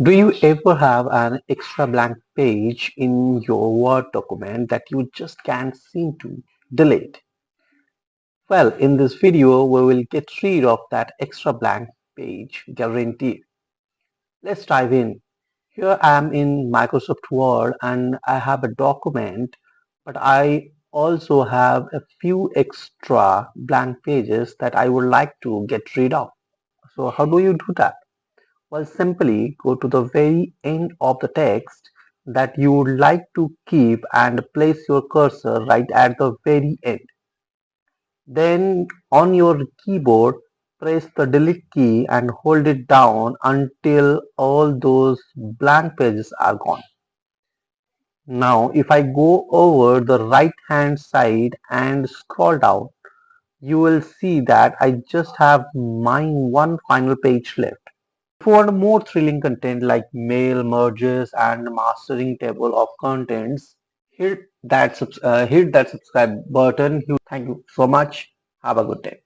Do you ever have an extra blank page in your Word document that you just can't seem to delete? Well, in this video, we will get rid of that extra blank page, guaranteed. Let's dive in. Here I am in Microsoft Word and I have a document, but I also have a few extra blank pages that I would like to get rid of. So how do you do that? Well, simply go to the very end of the text that you would like to keep and place your cursor right at the very end. Then on your keyboard, press the delete key and hold it down until all those blank pages are gone. Now, if I go over the right hand side and scroll down, you will see that I just have my one final page left. If you want more thrilling content like mail merges and mastering table of contents, hit that subscribe button. Thank you so much. Have a good day.